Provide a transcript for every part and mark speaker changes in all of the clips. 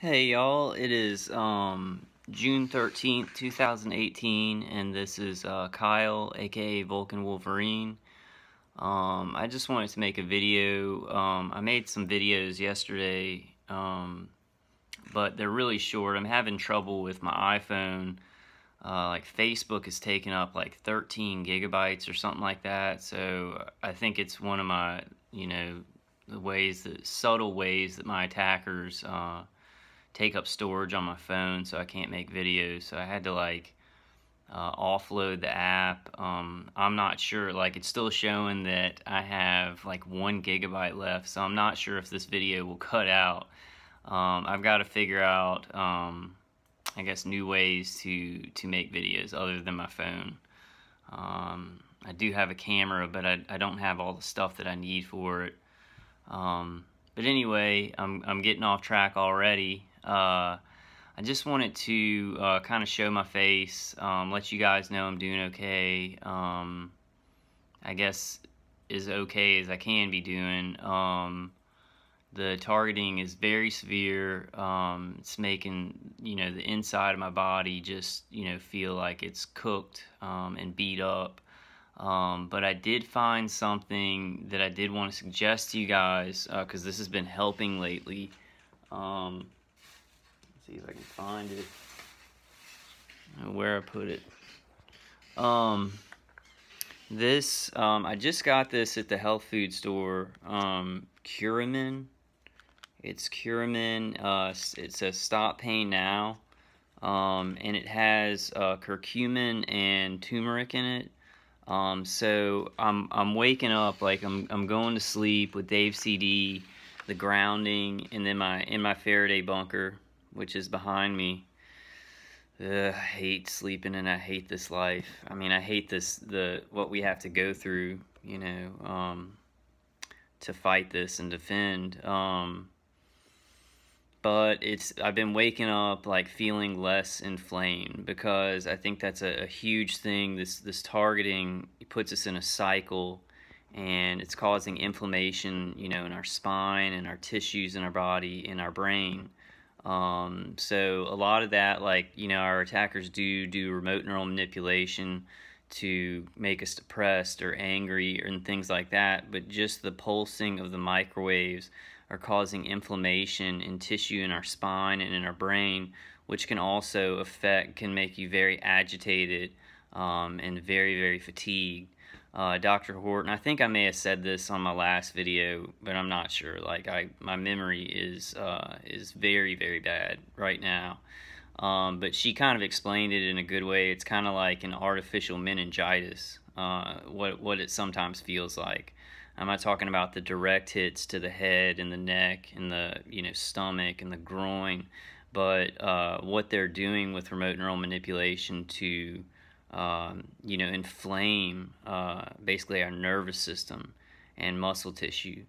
Speaker 1: Hey y'all, it is June 13th, 2018, and this is Kyle, aka Vulcan Wolverine. I just wanted to make a video. I made some videos yesterday, but they're really short. I'm having trouble with my iPhone. Like Facebook is taking up like 13 gigabytes or something like that, so I think it's one of my, the subtle ways that my attackers take up storage on my phone, so I can't make videos. So I had to offload the app. I'm not sure, like it's still showing that I have like 1 gigabyte left, so I'm not sure if this video will cut out. I've got to figure out I guess new ways to make videos other than my phone. I do have a camera, but I don't have all the stuff that I need for it. But anyway, I'm getting off track already. I just wanted to kind of show my face, let you guys know I'm doing okay. I guess as okay as I can be doing. The targeting is very severe. It's making, the inside of my body just, feel like it's cooked and beat up. But I did find something that I did want to suggest to you guys, because this has been helping lately. Let's see if I can find it, where I put it. I just got this at the health food store. Curamin. It's Curamin. It says Stop Pain Now, and it has curcumin and turmeric in it. So I'm waking up, like I'm going to sleep with Dave CD, the grounding, and then in my Faraday bunker, which is behind me. I hate sleeping and I hate this life. I mean, I hate what we have to go through, to fight this and defend. But I've been waking up like feeling less inflamed, because I think that's a huge thing. This targeting puts us in a cycle, and it's causing inflammation, in our spine and our tissues in our body, in our brain. So a lot of that, like, our attackers do remote neural manipulation to make us depressed or angry and things like that, but just the pulsing of the microwaves are causing inflammation in tissue in our spine and in our brain, which can also can make you very agitated and very, very fatigued. Dr. Horton, I think I may have said this on my last video, but I'm not sure. Like, my memory is very, very bad right now. But she kind of explained it in a good way. It's kind of like an artificial meningitis, what it sometimes feels like. I'm not talking about the direct hits to the head and the neck and the stomach and the groin, but what they're doing with remote neural manipulation to inflame basically our nervous system and muscle tissue.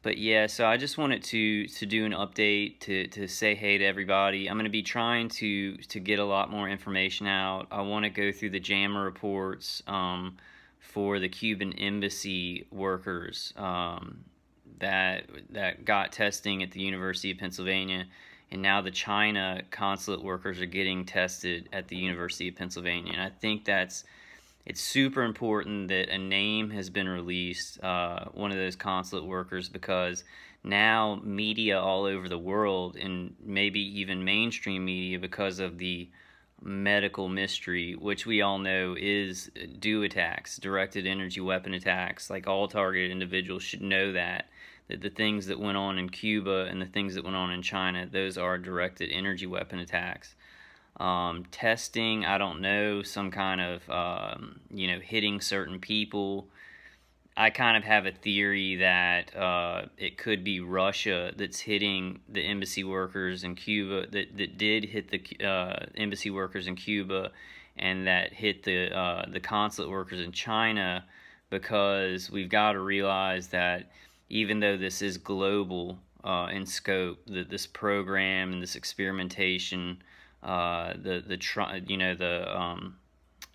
Speaker 1: But yeah, so I just wanted to do an update to say hey to everybody. I'm going to be trying to get a lot more information out. I want to go through the JAMA reports for the Cuban embassy workers that got testing at the University of Pennsylvania, and now the China consulate workers are getting tested at the University of Pennsylvania. And I think it's super important that a name has been released, one of those consulate workers, because now media all over the world, and maybe even mainstream media, because of the medical mystery, which we all know is DEW attacks, directed energy weapon attacks. Like, all targeted individuals should know that the things that went on in Cuba and the things that went on in China, those are directed energy weapon attacks. Testing, I don't know, some kind of, hitting certain people. I kind of have a theory that it could be Russia that's hitting the embassy workers in Cuba, that did hit the embassy workers in Cuba, and that hit the consulate workers in China, because we've got to realize that even though this is global in scope, that this program and this experimentation,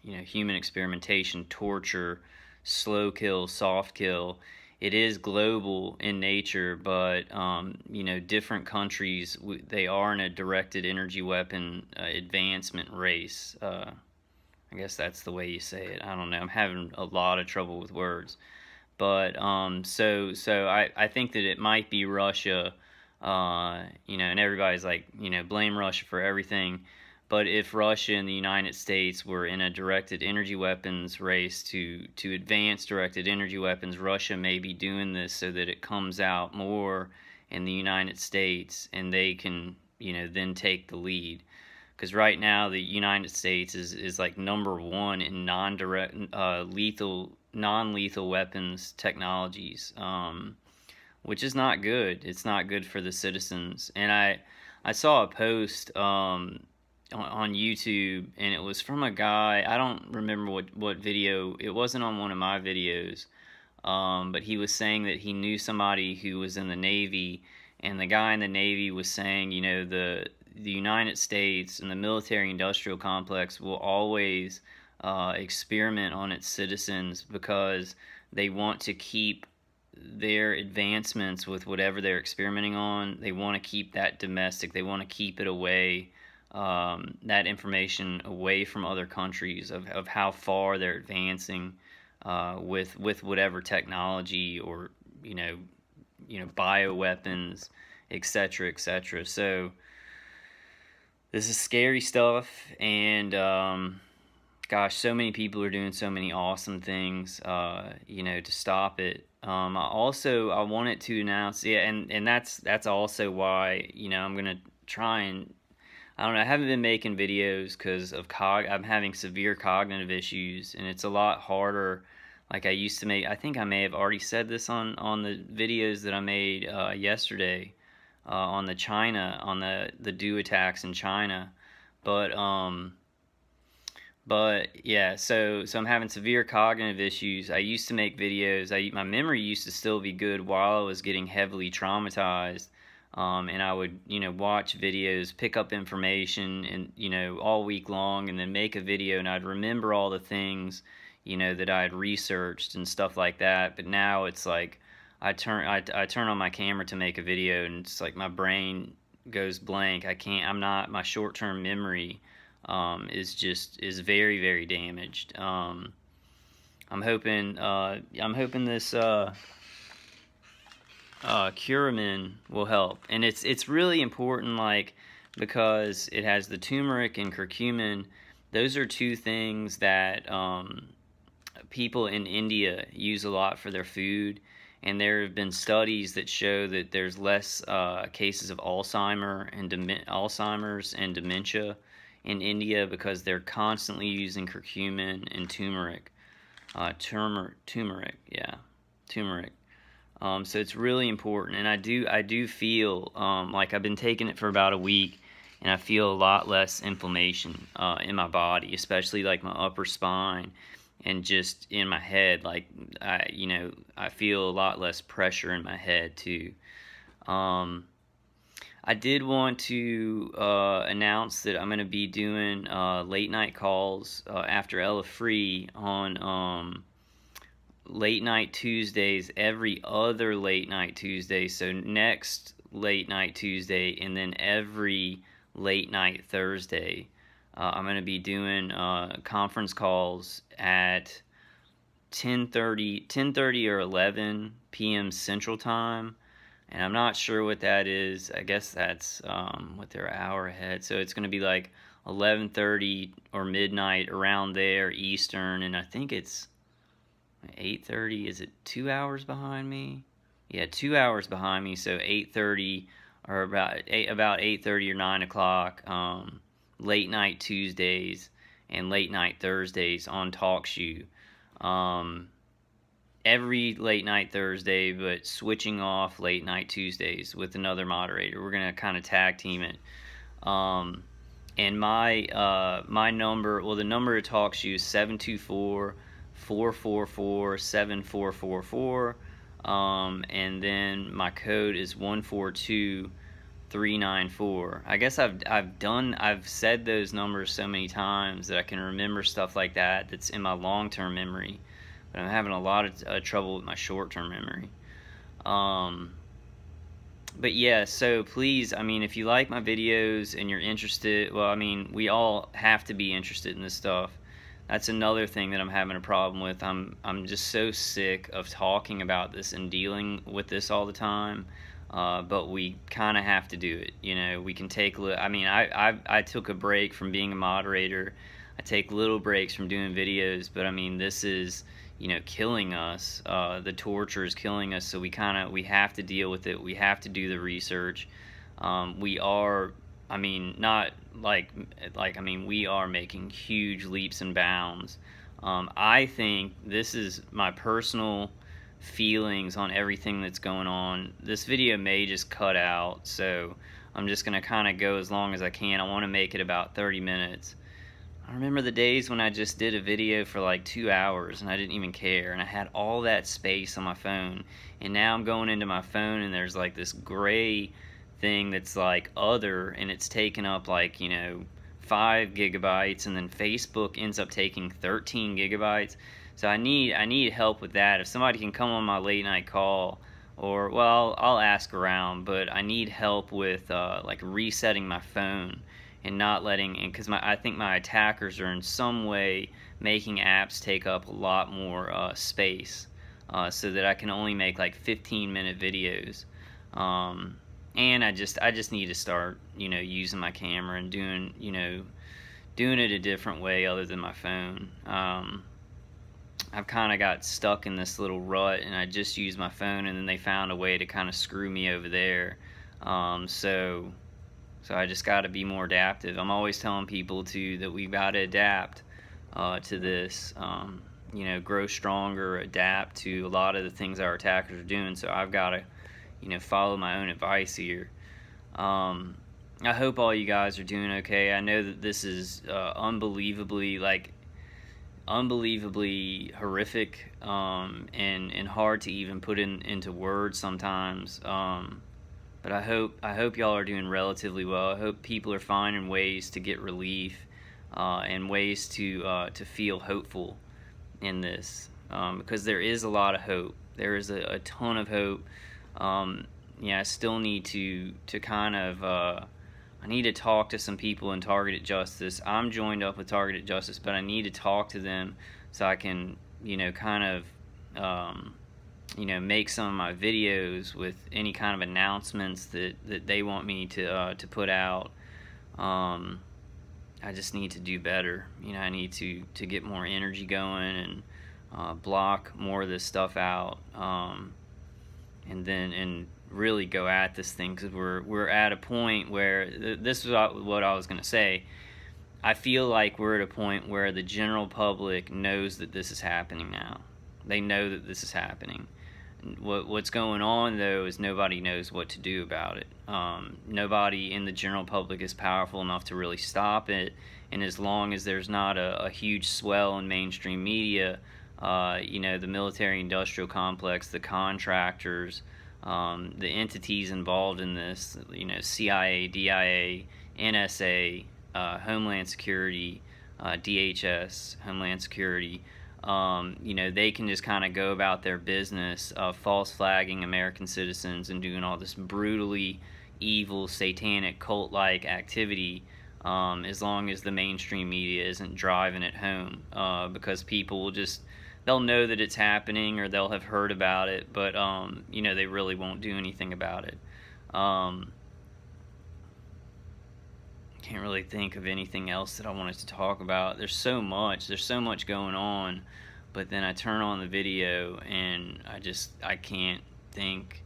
Speaker 1: human experimentation, torture, slow kill, soft kill, it is global in nature, but you know, different countries, they are in a directed energy weapon advancement race. I guess that's the way you say it. I don't know. I'm having a lot of trouble with words. But I think that it might be Russia, you know, and everybody's like, you know, blame Russia for everything. But if Russia and the United States were in a directed energy weapons race to advance directed energy weapons, Russia may be doing this so that it comes out more in the United States, and they can, you know, then take the lead. Because right now the United States is like #1 in non-lethal weapons technologies, which is not good. It's not good for the citizens. And I saw a post on YouTube, and it was from a guy. I don't remember what video. It wasn't on one of my videos, but he was saying that he knew somebody who was in the Navy, and the guy in the Navy was saying, you know, the United States and the military-industrial complex will always experiment on its citizens because they want to keep their advancements with whatever they're experimenting on. They want to keep that domestic. They want to keep it away, that information away from other countries of how far they're advancing with whatever technology, or you know bioweapons, etc., etc. So this is scary stuff, and gosh, so many people are doing so many awesome things, you know, to stop it. I wanted to announce, yeah, and that's also why, you know, I'm gonna try and, I don't know, I haven't been making videos because of I'm having severe cognitive issues, and it's a lot harder like I used to make. I think I may have already said this on the videos that I made yesterday. On the DO attacks in China, but yeah, so I'm having severe cognitive issues. I used to make videos. My memory used to still be good while I was getting heavily traumatized, and I would, you know, watch videos, pick up information, and, you know, all week long, and then make a video, and I'd remember all the things, you know, that I had researched and stuff like that. But now it's like, I turn on my camera to make a video, and it's like my brain goes blank. My short-term memory is very, very damaged. I'm hoping this Curamin will help, and it's really important, like, because it has the turmeric and curcumin. Those are two things that people in India use a lot for their food. And there have been studies that show that there's less cases of Alzheimer's and dementia in India because they're constantly using curcumin and turmeric. Turmeric. So it's really important, and I do feel like I've been taking it for about a week, and I feel a lot less inflammation in my body, especially like my upper spine. And just in my head, like, I feel a lot less pressure in my head too. I did want to announce that I'm going to be doing late night calls after Ella Free on late night Tuesdays, every other late night Tuesday. So next late night Tuesday, and then every late night Thursday. I'm going to be doing conference calls at 10:30 or 11 p.m. Central Time, and I'm not sure what that is. I guess that's what they're an hour ahead, so it's going to be like 11:30 or midnight, around there, Eastern, and I think it's 8:30. Is it 2 hours behind me? Yeah, 2 hours behind me, so 8:30 or about 8:30 or 9 o'clock. Late night Tuesdays and late night Thursdays on TalkShoe. Every late night Thursday, but switching off late night Tuesdays with another moderator. We're gonna kind of tag team it. And my number, well, the number to TalkShoe is 724-444-7444. And then my code is 142394. I guess I've said those numbers so many times that I can remember stuff like that that's in my long-term memory. but I'm having a lot of trouble with my short-term memory. But yeah, so please, I mean, if you like my videos and you're interested, well, I mean, we all have to be interested in this stuff. That's another thing that I'm having a problem with. I'm just so sick of talking about this and dealing with this all the time. But we kind of have to do it. You know, we can take, I mean, I took a break from being a moderator. I take little breaks from doing videos, but I mean, this is, you know, killing us. The torture is killing us, so we have to deal with it. We have to do the research. We are, I mean, not like I mean, we are making huge leaps and bounds. I think this is my personal feelings on everything that's going on. This video may just cut out, so I'm just gonna kind of go as long as I can. I want to make it about 30 minutes. I remember the days when I just did a video for like 2 hours and I didn't even care, and I had all that space on my phone, and now I'm going into my phone and there's like this gray thing that's like other, and it's taken up like, you know, 5 gigabytes, and then Facebook ends up taking 13 gigabytes. So I need help with that. If somebody can come on my late night call, or, well, I'll ask around, but I need help with like resetting my phone and not letting, and because I think my attackers are in some way making apps take up a lot more space, so that I can only make like 15-minute videos. And I just need to start, you know, using my camera and doing it a different way other than my phone. I've kind of got stuck in this little rut, and I just used my phone, and then they found a way to kind of screw me over there. So I just got to be more adaptive. I'm always telling people that we've got to adapt to this. You know, grow stronger, adapt to a lot of the things our attackers are doing. So I've got to, you know, follow my own advice here. I hope all you guys are doing okay. I know that this is unbelievably horrific, and hard to even put into words sometimes. But I hope y'all are doing relatively well. I hope people are finding ways to get relief, and ways to feel hopeful in this, because there is a lot of hope. There is a ton of hope. Yeah, I still need to kind of I need to talk to some people in Targeted Justice. I'm joined up with Targeted Justice, but I need to talk to them so I can, you know, kind of you know, make some of my videos with any kind of announcements that they want me to put out. I just need to do better. You know, I need to get more energy going and block more of this stuff out, and really go at this thing, because we're at a point where this is what I was gonna say. I feel like we're at a point where the general public knows that this is happening now. They know that this is happening. What's going on, though, is nobody knows what to do about it. Nobody in the general public is powerful enough to really stop it, and as long as there's not a huge swell in mainstream media, you know, the military-industrial complex, the contractors, the entities involved in this, you know, CIA, DIA, NSA, Homeland Security, DHS, Homeland Security, you know, they can just kind of go about their business of false flagging American citizens and doing all this brutally evil, satanic, cult-like activity, as long as the mainstream media isn't driving it home, because people will just, they'll know that it's happening, or they'll have heard about it, but you know, they really won't do anything about it. Can't really think of anything else that I wanted to talk about. There's so much going on, but then I turn on the video and I can't think.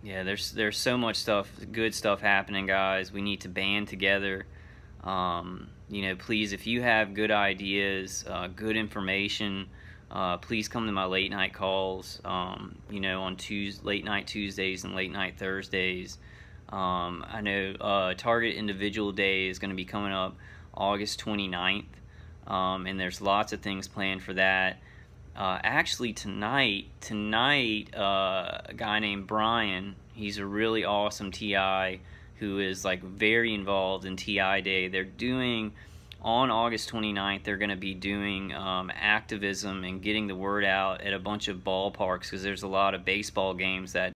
Speaker 1: Yeah, there's so much stuff, good stuff happening, guys. We need to band together. You know, please, if you have good ideas, good information, please come to my late night calls, you know, on late night Tuesdays and late night Thursdays. I know Target Individual Day is going to be coming up August 29th, and there's lots of things planned for that. Actually, tonight, a guy named Brian, he's a really awesome TI who is like very involved in TI Day. They're doing on August 29th, they're going to be doing activism and getting the word out at a bunch of ballparks, because there's a lot of baseball games that